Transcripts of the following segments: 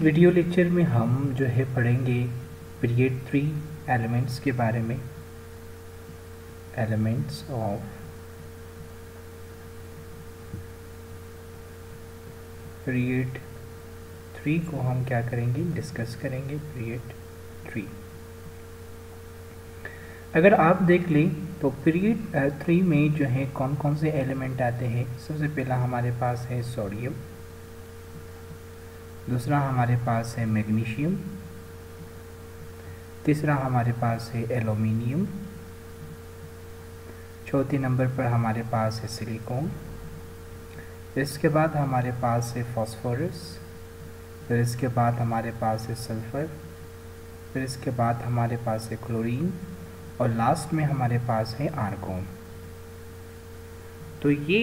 Video lecture में हम जो है पढ़ेंगे पीरियड 3 एलिमेंट्स के बारे में। एलिमेंट्स ऑफ पीरियड 3 को हम क्या करेंगे, डिस्कस करेंगे। पीरियड 3 अगर आप देख लें तो पीरियड 3 में जो है कौन कौन से एलिमेंट आते हैं। सबसे पहला हमारे पास है सोडियम, दूसरा हमारे पास है मैग्नीशियम, तीसरा हमारे पास है एल्युमिनियम, चौथे नंबर पर हमारे पास है सिलिकॉन, इसके बाद हमारे पास है फास्फोरस, फिर इसके बाद हमारे पास है सल्फ़र, फिर इसके बाद हमारे पास है क्लोरीन और लास्ट में हमारे पास है आर्गॉन। तो ये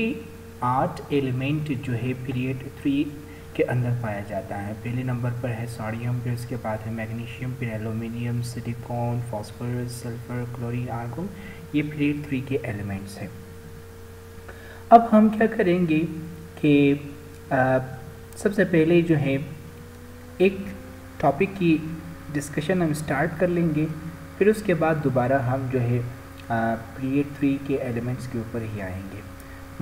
8 एलिमेंट जो है पीरियड 3 के अंदर पाया जाता है। पहले नंबर पर है सोडियम, फिर इसके बाद है मैग्नीशियम, फिर aluminium, silicon, phosphorus, sulphur, chlorine, argon. ये पीरियड 3 के एलिमेंट्स हैं। अब हम क्या करेंगे कि सबसे पहले जो है एक टॉपिक की डिस्कशन हम स्टार्ट कर लेंगे, फिर उसके बाद दोबारा हम जो है पीरियड 3 के एलिमेंट्स के ऊपर ही आएंगे।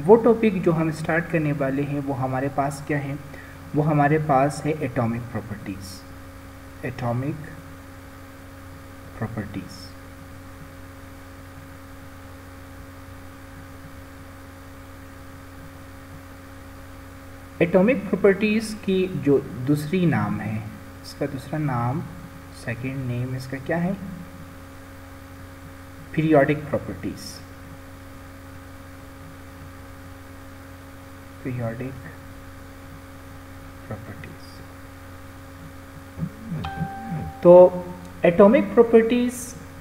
वो टॉपिक जो हम स्टार्ट करने वाले हैं वो हमारे पास क्या है, वो हमारे पास है atomic properties. Atomic properties atomic properties की जो दूसरी नाम है, इसका दूसरा नाम, सेकेंड नेम इसका क्या है, पीरियोडिक प्रॉपर्टीज़। Periodic properties. तो एटॉमिक प्रॉपर्टीज़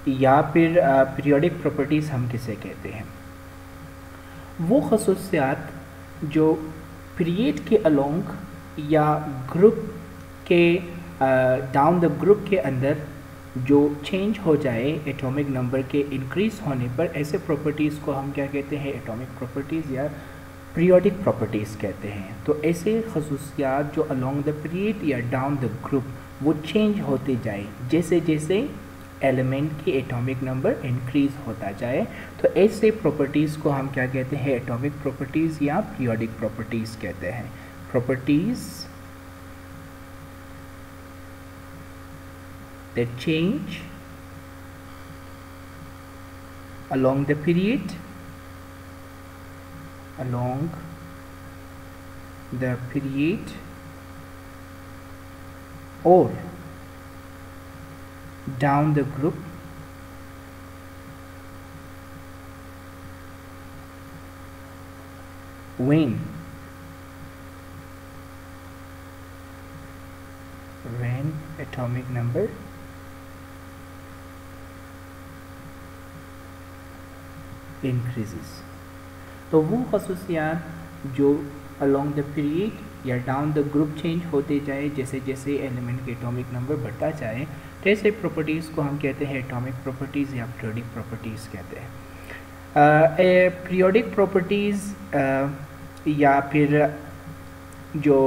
या फिर पीरियोडिक प्रॉपर्टीज़ हम किसे कहते हैं, वो खसूसियात जो पीरियड के अलोंग या ग्रुप के डाउन द ग्रुप के अंदर जो चेंज हो जाए एटॉमिक नंबर के इंक्रीज होने पर, ऐसे प्रॉपर्टीज़ को हम क्या कहते हैं, एटॉमिक प्रॉपर्टीज़ या पीरियोडिक प्रॉपर्टीज़ कहते हैं। तो ऐसे खसूसियात जो अलोंग द पीरियड या डाउन द ग्रुप वो चेंज होते जाए जैसे जैसे एलिमेंट की एटॉमिक नंबर इंक्रीज होता जाए, तो ऐसे प्रॉपर्टीज़ को हम क्या कहते हैं, एटॉमिक प्रॉपर्टीज़ या पीरियोडिक प्रॉपर्टीज़ कहते हैं। Properties that change along the period or down the group when atomic number increases. तो वो खसूसियात जो अलोंग द पीरियड या डाउन द ग्रुप चेंज होते जाए जैसे जैसे एलिमेंट के एटॉमिक नंबर बढ़ता जाए, तो ऐसे प्रॉपर्टीज़ को हम कहते हैं एटॉमिक प्रॉपर्टीज़ या पीरियोडिक प्रॉपर्टीज़ कहते हैं। पीरियोडिक प्रॉपर्टीज़ या फिर जो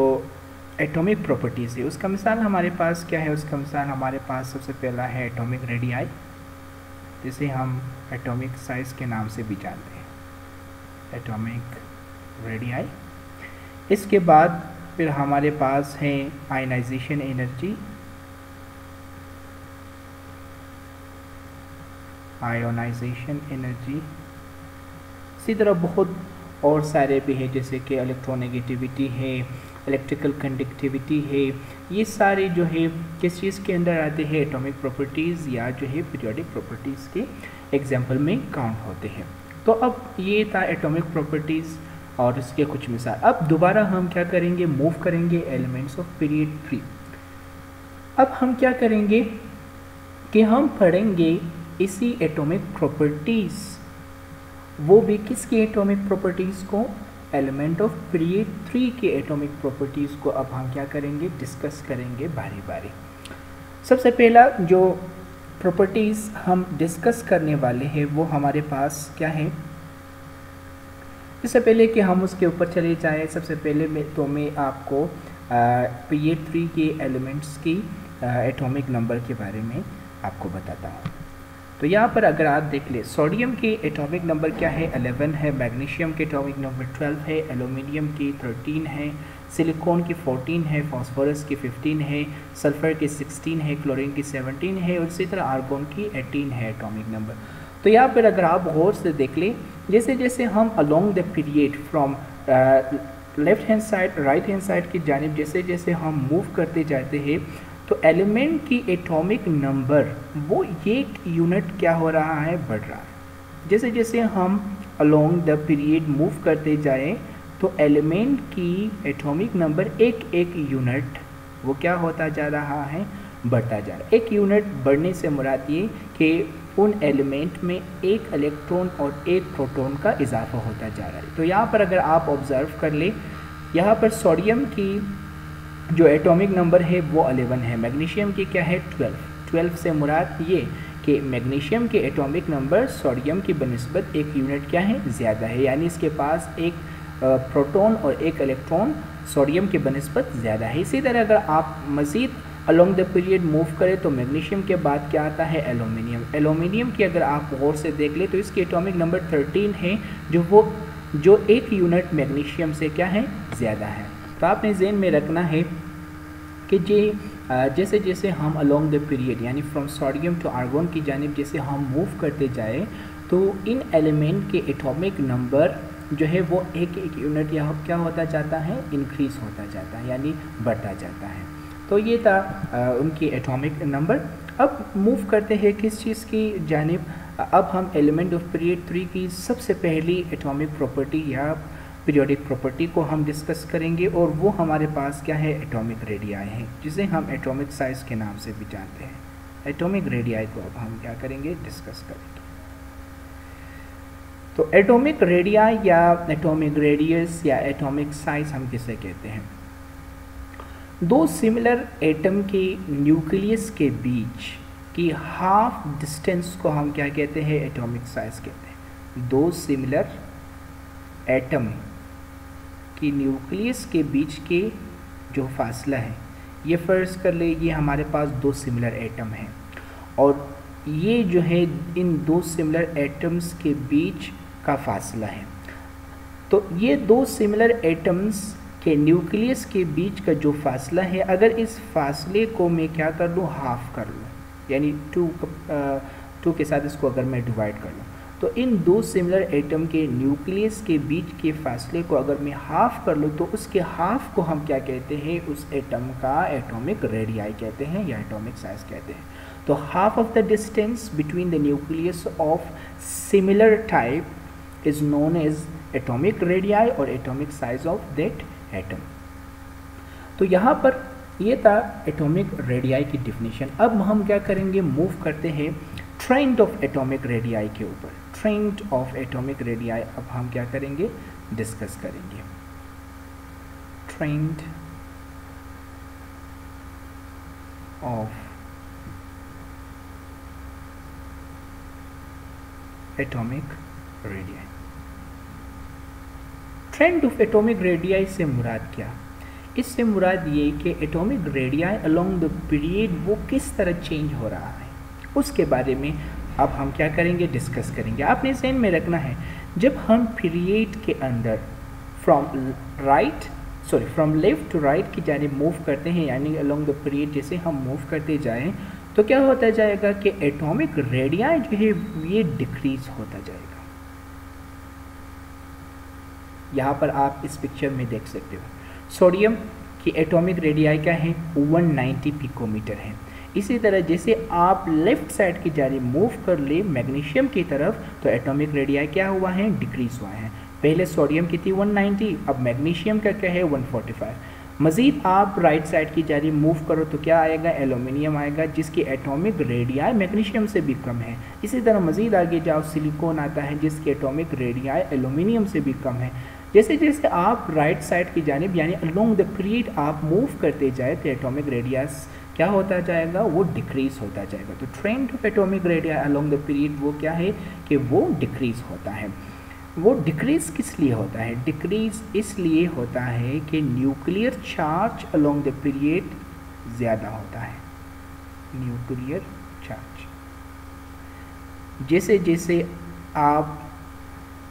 एटॉमिक प्रॉपर्टीज़ है उसका मिसाल हमारे पास क्या है, उसका मिसाल हमारे पास सबसे पहला है एटॉमिक रेडियाई, जिसे हम एटॉमिक साइज के नाम से भी जानते हैं, एटॉमिक रेडियाई। इसके बाद फिर हमारे पास है आयनाइजेशन एनर्जी, आयोनाइजेशन एनर्जी। इसी तरह बहुत और सारे भी हैं जैसे कि इलेक्ट्रोनेगेटिविटी है, इलेक्ट्रिकल कंडक्टिविटी है। ये सारे जो है किस चीज़ के अंदर आते हैं, एटॉमिक प्रॉपर्टीज़ या जो है पीरियोडिक प्रॉपर्टीज़ के एग्जाम्पल में काउंट होते हैं। तो अब ये था एटॉमिक प्रॉपर्टीज़ और इसके कुछ मिसाल। अब दोबारा हम क्या करेंगे, मूव करेंगे एलिमेंट्स ऑफ पीरियड 3। अब हम क्या करेंगे कि हम पढ़ेंगे इसी एटॉमिक प्रॉपर्टीज़, वो भी किसकी एटॉमिक प्रॉपर्टीज़ को, एलिमेंट ऑफ पीरियड 3 के एटॉमिक प्रॉपर्टीज़ को अब हम क्या करेंगे, डिस्कस करेंगे बारी बारी। सबसे पहला जो प्रॉपर्टीज़ हम डिस्कस करने वाले हैं वो हमारे पास क्या है। इससे पहले कि हम उसके ऊपर चले जाएं, सबसे पहले मैं आपको पीरियड 3 के एलिमेंट्स की एटॉमिक नंबर के बारे में आपको बताता हूँ। तो यहाँ पर अगर आप देख ले, सोडियम के एटॉमिक नंबर क्या है, 11 है, मैग्नीशियम के एटॉमिक नंबर 12 है, एल्यूमिनियम की 13 है, सिलिकॉन की 14 है, फास्फोरस की 15 है, सल्फर की 16 है, क्लोरीन की 17 है और इसी तरह आर्गोन की 18 है एटॉमिक नंबर। तो यहाँ पर अगर आप गौर से देख लें, जैसे जैसे हम along the period from left hand side right hand side की जानिब जैसे जैसे हम मूव करते जाते हैं तो एलिमेंट की एटॉमिक नंबर वो एक यूनिट क्या हो रहा है, बढ़ रहा है। जैसे जैसे हम अलोंग द पीरियड मूव करते जाएं तो एलिमेंट की एटॉमिक नंबर एक एक यूनिट वो क्या होता जा रहा है, बढ़ता जा रहा है। एक यूनिट बढ़ने से मुराद ये कि उन एलिमेंट में एक इलेक्ट्रॉन और एक प्रोटॉन का इजाफा होता जा रहा है। तो यहाँ पर अगर आप ऑब्जर्व कर ले, यहाँ पर सोडियम की जो एटॉमिक नंबर है वो 11 है, मैग्नीशियम की क्या है 12 से मुराद ये कि मैग्नीशियम के एटॉमिक नंबर सोडियम की बनिस्बत एक यूनिट क्या है, ज़्यादा है, यानी इसके पास एक प्रोटॉन और एक इलेक्ट्रॉन सोडियम की बनिस्बत ज़्यादा है। इसी तरह अगर आप मज़ीद अलोंग द पीरियड मूव करें तो मैग्नीशियम के बाद क्या आता है, एल्यूमिनियम। एल्यूमिनियम की अगर आप गौर से देख ले तो इसकी एटॉमिक नंबर 13 है, जो एक यूनिट मैग्नीशियम से क्या है, ज़्यादा है। तो आपने ज़हन में रखना है कि जैसे जैसे हम अलोंग द पीरियड यानी फ्रॉम सोडियम टू आर्गोन की जानिब जैसे हम मूव करते जाए तो इन एलिमेंट के एटॉमिक नंबर जो है वो एक एक यूनिट या क्या होता जाता है, इंक्रीज होता जाता है, यानी बढ़ता जाता है। तो ये था उनकी एटॉमिक नंबर। अब मूव करते हैं किस चीज़ की जानिब, अब हम एलिमेंट ऑफ पीरियड 3 की सबसे पहली एटॉमिक प्रॉपर्टी या पीरियोडिक प्रॉपर्टी को हम डिस्कस करेंगे और वो हमारे पास क्या है, एटॉमिक रेडियाई है, जिसे हम एटॉमिक साइज के नाम से भी जानते हैं। एटॉमिक रेडियाई को अब हम क्या करेंगे, डिस्कस करेंगे। तो एटॉमिक रेडियाई या एटॉमिक रेडियस या एटॉमिक साइज हम किसे कहते हैं, दो सिमिलर एटम के न्यूक्लियस के बीच की हाफ डिस्टेंस को हम क्या कहते हैं, एटॉमिक साइज कहते हैं। दो सिमिलर एटम की न्यूक्लियस के बीच के जो फासला है, ये फ़र्ज़ कर ले ये हमारे पास दो सिमिलर एटम हैं और ये जो है इन दो सिमिलर एटम्स के बीच का फासला है। तो ये दो सिमिलर एटम्स के न्यूक्लियस के बीच का जो फासला है, अगर इस फासले को मैं क्या कर लूँ, हाफ कर लूँ, यानी टू के साथ इसको अगर मैं डिवाइड कर लूँ तो इन दो सिमिलर एटम के न्यूक्लियस के बीच के फासले को अगर मैं हाफ कर लूँ तो उसके हाफ को हम क्या कहते हैं, उस एटम का एटॉमिक रेडियाई कहते हैं या एटॉमिक साइज कहते हैं। तो half of the distance between the nucleus of similar type is known as atomic radii और atomic size of that atom. तो यहाँ पर ये था एटॉमिक रेडियाई की डिफिनीशन। अब हम क्या करेंगे, मूव करते हैं ट्रेंड ऑफ एटॉमिक रेडियाई के ऊपर। ट्रेंड ऑफ एटॉमिक रेडियाई अब हम क्या करेंगे, डिस्कस करेंगे। Trend of atomic radii. Trend of atomic radii से मुराद क्या, इससे मुराद ये कि atomic radii along the period वो किस तरह चेंज हो रहा है, उसके बारे में अब हम क्या करेंगे, डिस्कस करेंगे। आपने ज़हन में रखना है, जब हम पीरियड के अंदर फ्रॉम लेफ्ट टू राइट की जानिब मूव करते हैं, यानी अलोंग द पीरियड जैसे हम मूव करते जाएं तो क्या होता जाएगा कि एटॉमिक रेडियाई जो है ये डिक्रीज होता जाएगा। यहाँ पर आप इस पिक्चर में देख सकते हो, सोडियम की एटॉमिक रेडियाई क्या है, 190 पिकोमीटर है। इसी तरह जैसे आप लेफ्ट साइड की जानिब मूव कर ले मैग्नीशियम की तरफ तो एटॉमिक रेडियाई क्या हुआ है, डिक्रीज हुआ है। पहले सोडियम की थी 190, अब मैग्नीशियम का क्या है 145। मज़ीद आप राइट साइड की जानिब मूव करो तो क्या आएगा, एल्यूमिनियम आएगा जिसकी एटॉमिक रेडियाई मैग्नीशियम से भी कम है। इसी तरह मज़ीद आगे जाओ सिलिकॉन आता है जिसकी एटॉमिक रेडियाई एल्यूमिनियम से भी कम है। जैसे जैसे आप राइट साइड की जानिब यानी अलोंग द पीरियड आप मूव करते जाए तो एटॉमिक रेडियस क्या होता जाएगा, वो डिक्रीज होता जाएगा। तो trend of atomic radii along the period वो क्या है कि वो डिक्रीज होता है। वो डिक्रीज़ किस लिए होता है? डिक्रीज़ इसलिए होता है कि nuclear charge along the period ज़्यादा होता है। न्यूक्लियर चार्ज, जैसे जैसे आप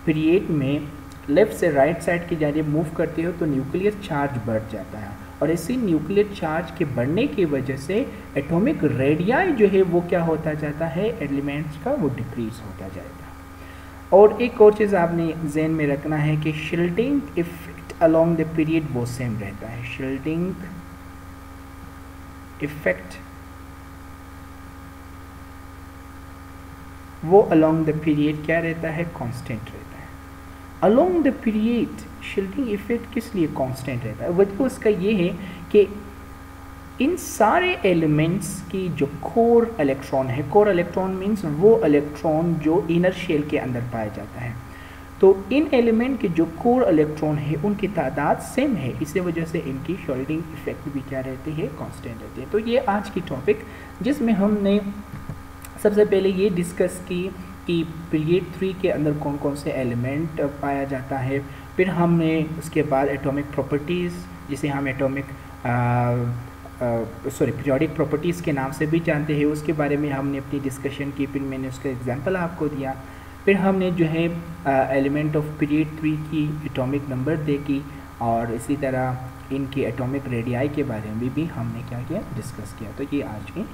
पीरियड में लेफ़्ट से राइट साइड की जानिब मूव करते हो तो न्यूक्लियर चार्ज बढ़ जाता है, और इसी न्यूक्लियर चार्ज के बढ़ने की वजह से एटॉमिक रेडियाई जो है वो क्या होता जाता है, एलिमेंट्स का, वो डिक्रीज होता जाएगा। और एक और चीज़ आपने ज़हन में रखना है कि shielding effect along the period वो सेम रहता है। शील्डिंग इफेक्ट वो अलोंग द पीरियड क्या रहता है, कांस्टेंट रहता है। Along the period shielding effect किस लिए कांस्टेंट रहता है? वजह उसका ये है कि इन सारे एलिमेंट्स की जो कोर इलेक्ट्रॉन है, कोर इलेक्ट्रॉन मीन्स वो इलेक्ट्रॉन जो इनर शेल के अंदर पाया जाता है, तो इन एलिमेंट के जो कोर इलेक्ट्रॉन है उनकी तादाद सेम है, इसी वजह से इनकी शील्डिंग इफेक्ट भी क्या रहती है, कांस्टेंट रहती है। तो ये आज की टॉपिक जिसमें हमने सबसे पहले ये डिस्कस की कि पीरियड 3 के अंदर कौन कौन से एलिमेंट पाया जाता है, फिर हमने उसके बाद एटॉमिक प्रॉपर्टीज़, जिसे हम एटॉमिक पीरियोडिक प्रॉपर्टीज़ के नाम से भी जानते हैं, उसके बारे में हमने अपनी डिस्कशन की, फिर मैंने उसका एग्जांपल आपको दिया। फिर हमने जो है एलिमेंट ऑफ पीरियड 3 की एटॉमिक नंबर देखी, और इसी तरह इनकी एटॉमिक रेडियाई के बारे में भी हमने क्या किया, डिस्कस किया। तो ये आज की